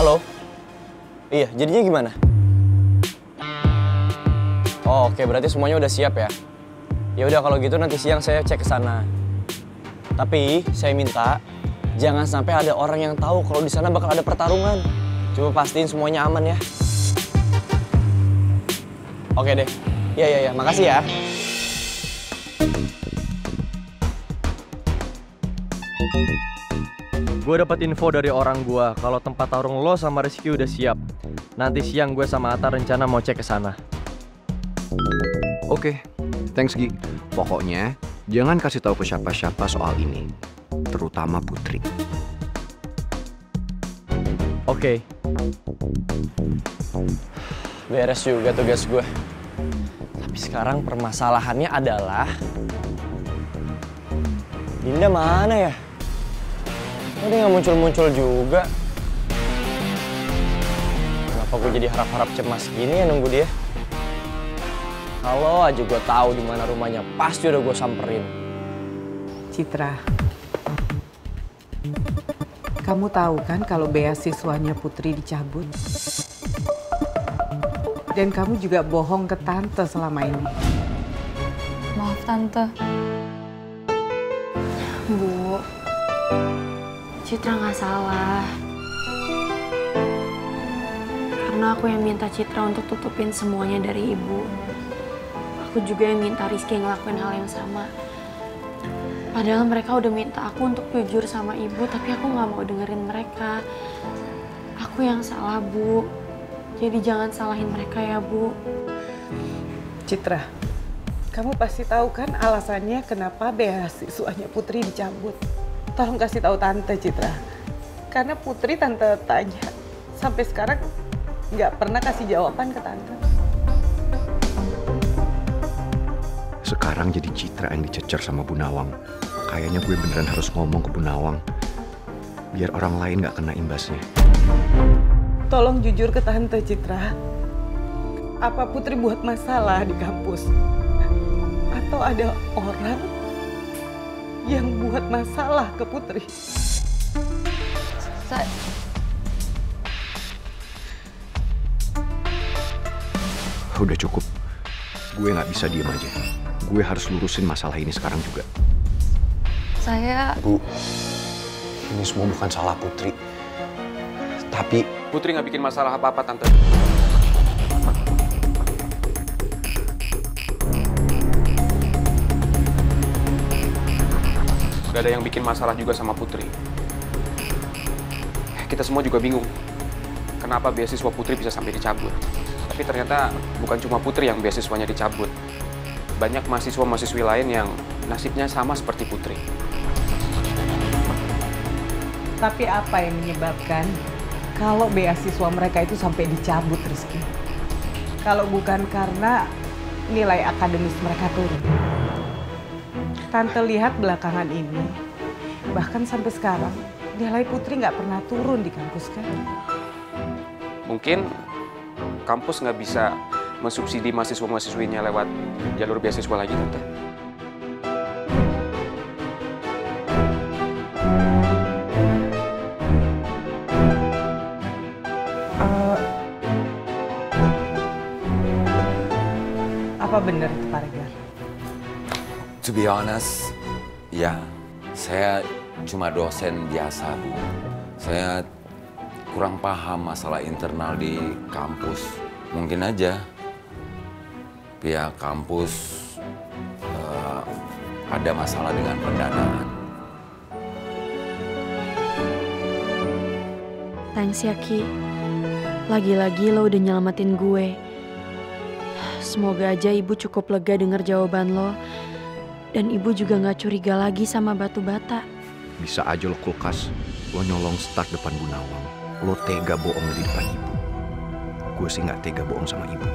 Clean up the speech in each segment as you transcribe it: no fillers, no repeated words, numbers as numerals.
Halo? Iya, jadinya gimana? Oh, oke, berarti semuanya udah siap ya? Ya udah kalau gitu nanti siang saya cek ke sana. Tapi saya minta jangan sampai ada orang yang tahu kalau di sana bakal ada pertarungan. Coba pastiin semuanya aman ya. Oke deh. Iya, makasih ya. Gue dapat info dari orang gue kalau tempat tarung lo sama Rizky udah siap. Nanti siang gue sama Atta rencana mau cek ke sana. Oke, thanks Gi. Pokoknya jangan kasih tahu ke siapa-siapa soal ini, terutama Putri. Oke. Beres juga tugas gue. Tapi sekarang permasalahannya adalah Dinda mana ya? Kok dia nggak muncul-muncul juga? Kenapa gue jadi harap-harap cemas gini ya nunggu dia? Kalau aja gue tahu di mana rumahnya, pasti udah gue samperin. Citra, kamu tahu kan kalau beasiswanya Putri dicabut? Dan kamu juga bohong ke Tante selama ini. Maaf Tante. Bu, Citra nggak salah. Karena aku yang minta Citra untuk tutupin semuanya dari Ibu. Aku juga yang minta Rizky ngelakuin hal yang sama. Padahal mereka udah minta aku untuk jujur sama Ibu, tapi aku nggak mau dengerin mereka. Aku yang salah, Bu. Jadi jangan salahin mereka ya, Bu. Citra, kamu pasti tahu kan alasannya kenapa beasiswanya Putri dicabut. Tolong kasih tahu Tante, Citra. Karena Putri Tante tanya, sampai sekarang nggak pernah kasih jawaban ke Tante. Sekarang jadi Citra yang dicecer sama Bu Nawang. Kayaknya gue beneran harus ngomong ke Bu Nawang, biar orang lain nggak kena imbasnya. Tolong jujur ke Tante, Citra. Apa Putri buat masalah di kampus? Atau ada orang yang buat masalah ke Putri? Udah cukup. Gue nggak bisa diem aja. Gue harus lurusin masalah ini sekarang juga. Bu, ini semua bukan salah Putri. Tapi Putri nggak bikin masalah apa-apa, Tante. Gak ada yang bikin masalah juga sama Putri. Kita semua juga bingung. Kenapa beasiswa Putri bisa sampai dicabut. Tapi ternyata bukan cuma Putri yang beasiswanya dicabut. Banyak mahasiswa-mahasiswi lain yang nasibnya sama seperti Putri. Tapi apa yang menyebabkan kalau beasiswa mereka itu sampai dicabut, Rizky? Kalau bukan karena nilai akademis mereka turun. Tante lihat belakangan ini, bahkan sampai sekarang, nilai Putri nggak pernah turun di kampus kan? Mungkin kampus nggak bisa mensubsidi mahasiswa-mahasiswinya lewat jalur beasiswa lagi, Tante. Apa benar itu, Pak Regar? To be honest, ya, saya cuma dosen biasa, Bu. Saya kurang paham masalah internal di kampus. Mungkin aja pihak kampus ada masalah dengan pendanaan. Thanks ya, Ki. Lagi-lagi lo udah nyelamatin gue. Semoga aja Ibu cukup lega dengar jawaban lo. Dan Ibu juga gak curiga lagi sama batu bata. Bisa aja lo kulkas, lo nyolong start depan Bu Nawang. Lo tega bohong di depan Ibu. Gue sih nggak tega bohong sama Ibu.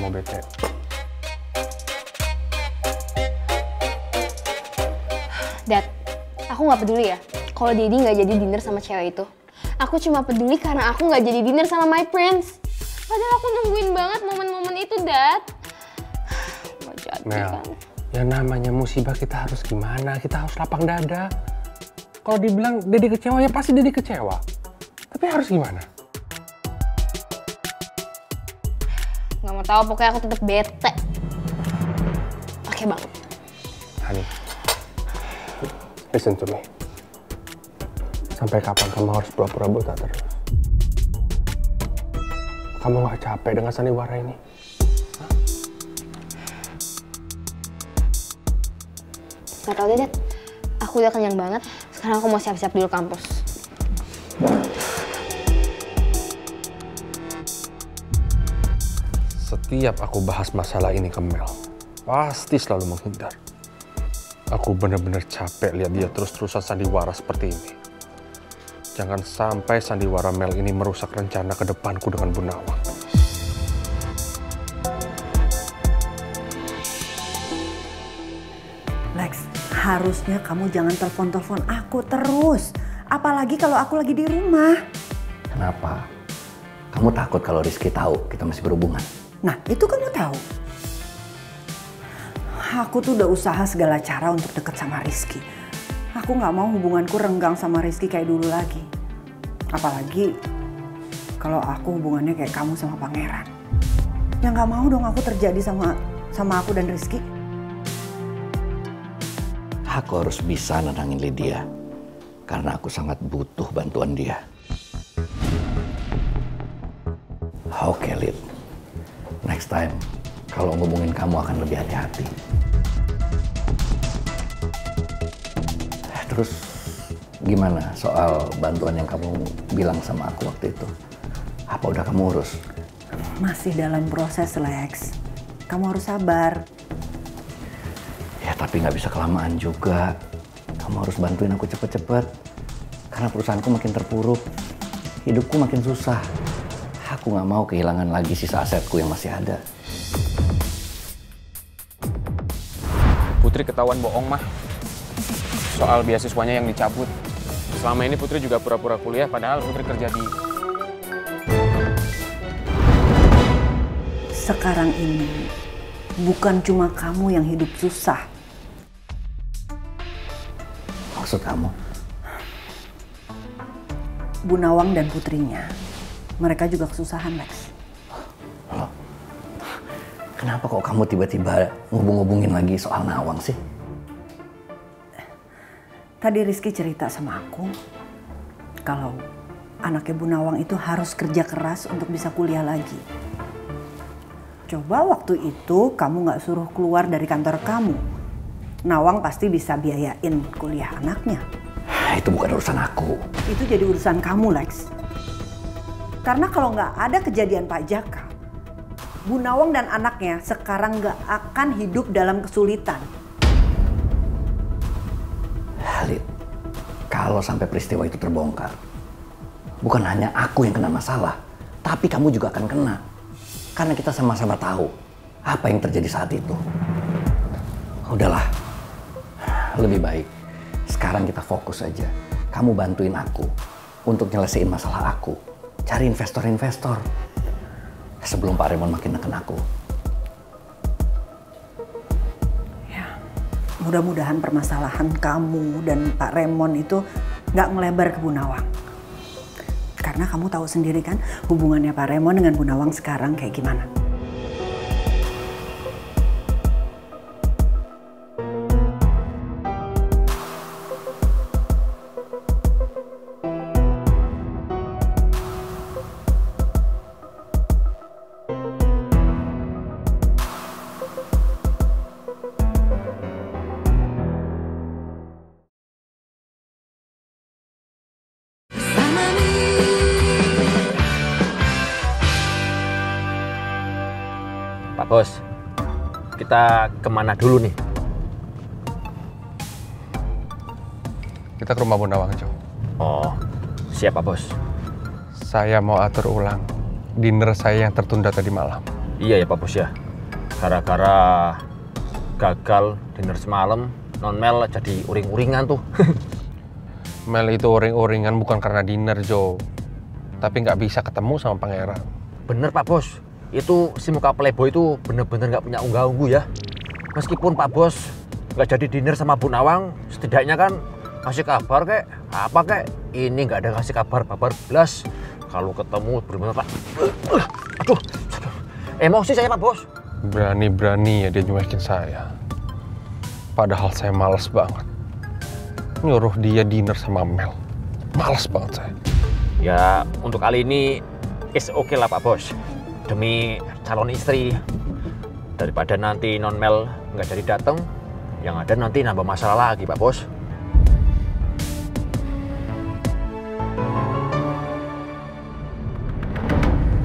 mau bete. Dad, aku nggak peduli ya kalau Daddy nggak jadi dinner sama cewek itu. Aku cuma peduli karena aku nggak jadi dinner sama my prince. Padahal aku nungguin banget momen-momen itu, Dad. Nggak jadi Mel, kan. ya namanya musibah kita harus gimana? Kita harus lapang dada. Kalau dibilang Daddy kecewa, ya pasti Daddy kecewa. Tapi harus gimana? Nggak mau tahu, pokoknya aku tetap bete. Oke bang. Honey, listen to me. Sampai kapan kamu harus pura-pura buta terus? Kamu nggak capek dengan sandiwara ini? Nggak tahu deh, Dad. Aku udah kenyang banget. Sekarang aku mau siap-siap dulu kampus. Setiap aku bahas masalah ini ke Mel, pasti selalu menghindar. Aku benar-benar capek lihat dia terus-terusan sandiwara seperti ini. Jangan sampai sandiwara Mel ini merusak rencana ke depanku dengan Bu Nawang. Lex, harusnya kamu jangan telepon-telepon aku terus. Apalagi kalau aku lagi di rumah. Kenapa? Kamu takut kalau Rizky tahu kita masih berhubungan? Nah, itu kamu tahu. Aku tuh udah usaha segala cara untuk deket sama Rizky. Aku nggak mau hubunganku renggang sama Rizky kayak dulu lagi. Apalagi kalau aku hubungannya kayak kamu sama Pangeran. Ya nggak mau dong aku terjadi sama aku dan Rizky. Aku harus bisa nenangin Lydia. Karena aku sangat butuh bantuan dia. Oke, Lid. Next time, kalau ngomongin kamu akan lebih hati-hati. Terus gimana soal bantuan yang kamu bilang sama aku waktu itu? Apa udah kamu urus? Masih dalam proses, Lex. Kamu harus sabar. Ya tapi nggak bisa kelamaan juga. Kamu harus bantuin aku cepet-cepet. Karena perusahaanku makin terpuruk. Hidupku makin susah. Aku nggak mau kehilangan lagi sisa asetku yang masih ada. Putri ketahuan bohong, Mah. Soal beasiswanya yang dicabut. Selama ini Putri juga pura-pura kuliah, padahal Putri kerja di... Sekarang ini bukan cuma kamu yang hidup susah. Maksud kamu? Bu Nawang dan putrinya, mereka juga kesusahan, Lex. Loh, kenapa kok kamu tiba-tiba ngubung-ngubungin lagi soal Nawang sih? Tadi Rizky cerita sama aku kalau anaknya Bu Nawang itu harus kerja keras untuk bisa kuliah lagi. Coba waktu itu kamu nggak suruh keluar dari kantor kamu, Nawang pasti bisa biayain kuliah anaknya. Itu bukan urusan aku. Itu jadi urusan kamu, Lex. Karena kalau nggak ada kejadian Pak Jaka, Bu Nawang dan anaknya sekarang nggak akan hidup dalam kesulitan. Halid, kalau sampai peristiwa itu terbongkar, bukan hanya aku yang kena masalah, tapi kamu juga akan kena. Karena kita sama-sama tahu apa yang terjadi saat itu. Udahlah, lebih baik sekarang kita fokus aja. Kamu bantuin aku untuk nyelesain masalah aku. Cari investor-investor. Sebelum Pak Raymond makin neken aku. Ya, mudah-mudahan permasalahan kamu dan Pak Raymond itu nggak ngelebar ke Bu Nawang. Karena kamu tahu sendiri kan hubungannya Pak Raymond dengan Bu Nawang sekarang kayak gimana. Pak Bos, kita kemana dulu nih? Kita ke rumah Bu Nawang, Jo. Oh, siap Pak Bos. Saya mau atur ulang dinner saya yang tertunda tadi malam. Iya ya Pak Bos ya. Gara-gara gagal dinner semalam, non Mel jadi uring-uringan tuh. Mel itu uring-uringan bukan karena dinner, Jo. Tapi nggak bisa ketemu sama pangeran. Bener Pak Bos, itu si muka playboy itu bener-bener nggak punya unggah-ungguh ya. Meskipun Pak Bos nggak jadi dinner sama Bu Nawang, setidaknya kan kasih kabar kayak apa kayak. Ini nggak ada kasih kabar belas. Kalau ketemu bener-bener Pak. Aduh, emosi saya Pak Bos. Berani-berani ya dia nyuekin saya. Padahal saya malas banget nyuruh dia dinner sama Mel. Malas banget saya. Ya untuk kali ini is oke lah Pak Bos. Demi calon istri. Daripada nanti non Mel nggak jadi datang, yang ada nanti nambah masalah lagi Pak Bos.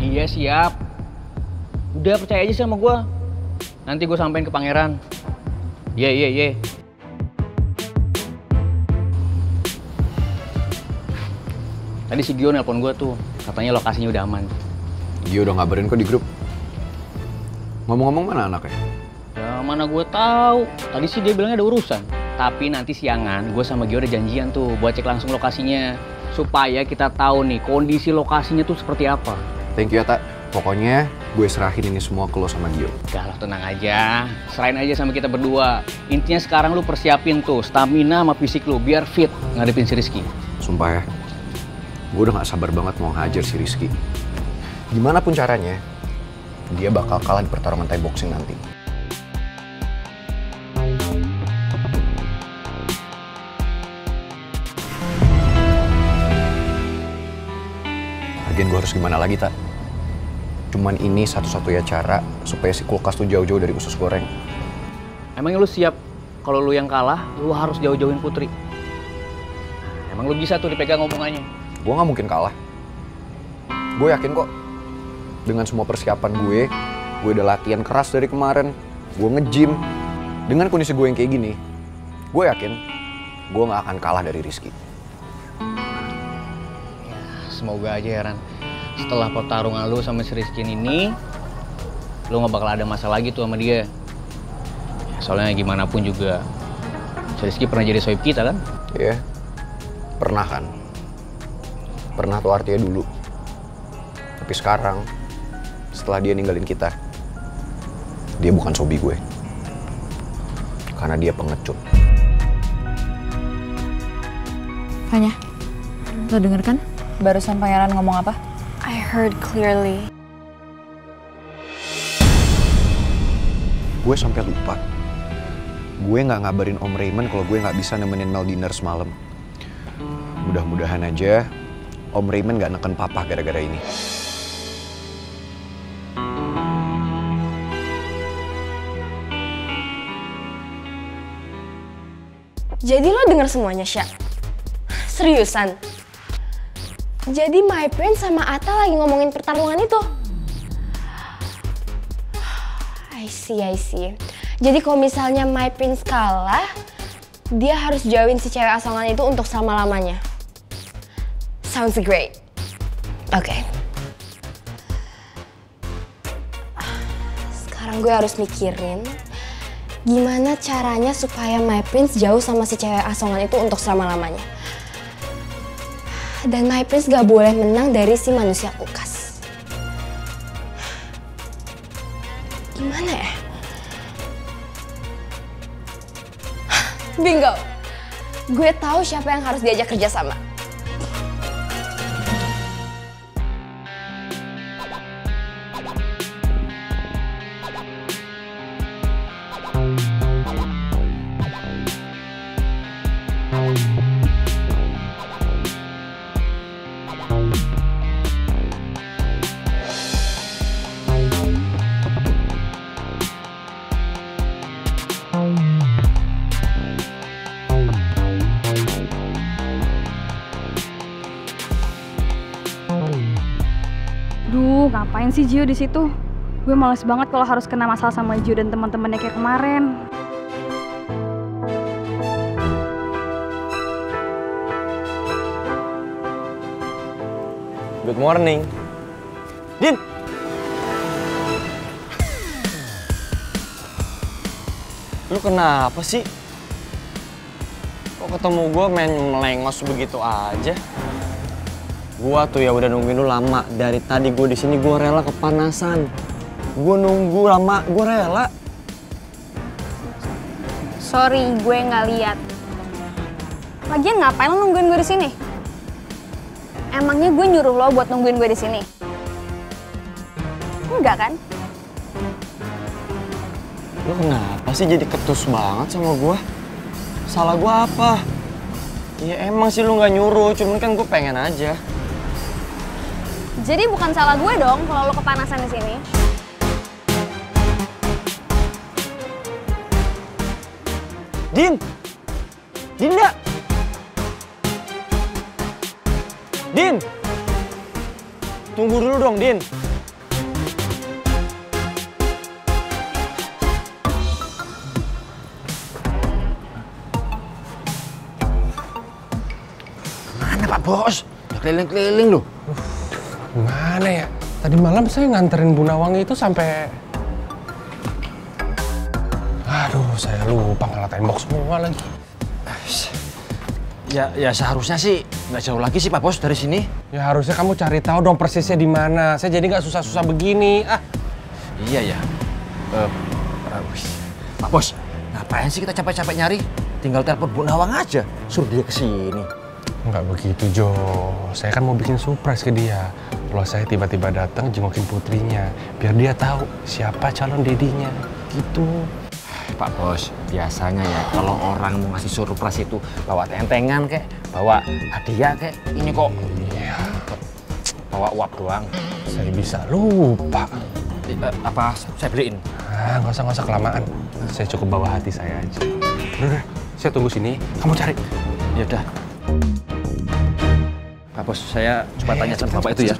Iya siap. Udah percaya aja sama gue. Nanti gue sampein ke pangeran. Ye. Tadi si Gio nelpon gue tuh, katanya lokasinya udah aman. Gio udah ngabarin kok di grup. Ngomong-ngomong mana anaknya? Ya mana gue tahu. Tadi sih dia bilangnya ada urusan. Tapi nanti siangan gue sama Gio udah janjian tuh buat cek langsung lokasinya. Supaya kita tahu nih kondisi lokasinya tuh seperti apa. Thank you ya, Tak. Pokoknya gue serahin ini semua ke lo sama Gio. Gak lah, tenang aja. Serahin aja sama kita berdua. Intinya sekarang lu persiapin tuh stamina sama fisik lu biar fit ngadepin si Rizky. Sumpah ya, gue udah gak sabar banget mau hajar si Rizky. Gimana pun caranya, dia bakal kalah di pertarungan Thai boxing nanti. Lagian gue harus gimana lagi, Tak? Cuman ini satu-satunya cara supaya si kulkas tuh jauh-jauh dari usus goreng. Emangnya lu siap kalau lu yang kalah, lu harus jauh-jauhin Putri? Emang lu bisa tuh dipegang omongannya? Gue gak mungkin kalah. Gue yakin kok. Dengan semua persiapan gue udah latihan keras dari kemarin. Gue nge-gym. Dengan kondisi gue yang kayak gini, gue yakin gue gak akan kalah dari Rizky. Ya, semoga aja ya, Ran. Setelah pertarungan lu sama si Rizky ini, lu gak bakal ada masalah lagi tuh sama dia. Soalnya gimana pun juga, si Rizky pernah jadi sohib kita kan? Iya, pernah kan. Pernah tuh artinya dulu. Tapi sekarang, setelah dia ninggalin kita, dia bukan sobi gue. Karena dia pengecut. Fanya, lo denger kan? Barusan pangeran ngomong apa? I heard clearly. Gue sampai lupa. Gue nggak ngabarin Om Raymond kalau gue nggak bisa nemenin Mel dinner semalam. Mudah-mudahan aja Om Raymond nggak neken papa gara-gara ini. Jadi lo denger semuanya, Sya? Seriusan? Jadi My Prince sama Atta lagi ngomongin pertarungan itu? I see. Jadi kalau misalnya My Prince kalah, dia harus jauhin si cewek asongan itu untuk selama-lamanya. Sounds great. Oke. Sekarang gue harus mikirin gimana caranya supaya My Prince jauh sama si cewek asongan itu untuk selama-lamanya. Dan My Prince gak boleh menang dari si manusia kulkas. Gimana ya? Bingo! Gue tahu siapa yang harus diajak kerja sama. Duh, ngapain sih Gio di situ? Gue males banget kalau harus kena masalah sama Gio dan teman-temannya kayak kemarin. Good morning. Din! Lu kenapa sih? Kok ketemu gue main melengos begitu aja? Gua tuh ya udah nungguin lu lama. Dari tadi gue di sini gue rela kepanasan. Gue nunggu lama, gue rela. Sorry, gue nggak lihat. Lagian ngapain lo nungguin gue di sini? Emangnya gue nyuruh lo buat nungguin gue di sini? Enggak kan? Lo kenapa sih jadi ketus banget sama gue? Salah gue apa? Ya emang sih lu nggak nyuruh, cuman kan gue pengen aja. Jadi bukan salah gue dong kalau lo kepanasan di sini. Din! Dinda! Din! Tunggu dulu dong, Din. Mana Pak Bos? Udah keliling-keliling loh. Gimana ya? Tadi malam saya nganterin Bu Nawang itu sampai... Aduh, saya lupa ngalah tembok semua lagi. Ya seharusnya sih nggak jauh lagi sih Pak Bos dari sini. Ya harusnya kamu cari tahu dong persisnya di mana. Saya jadi nggak susah-susah begini. Iya ya. Pak Bos, ngapain sih kita capek-capek nyari? Tinggal telepon Bu Nawang aja, suruh dia kesini. Nggak begitu, Jo. Saya kan mau bikin surprise ke dia. Kalau saya tiba-tiba datang jengukin putrinya, biar dia tahu siapa calon dedinya. Gitu. Pak Bos, biasanya ya kalau orang mau ngasih surprise itu bawa tentengan kek, bawa hadiah kek. Ini kok bawa uap doang. Saya bisa lupa. Apa saya beliin? Nggak usah kelamaan. Saya cukup bawa hati saya aja. Udah, saya tunggu sini. Kamu cari. Ya udah. Pak Bos, saya coba tanya sama Bapak itu ya.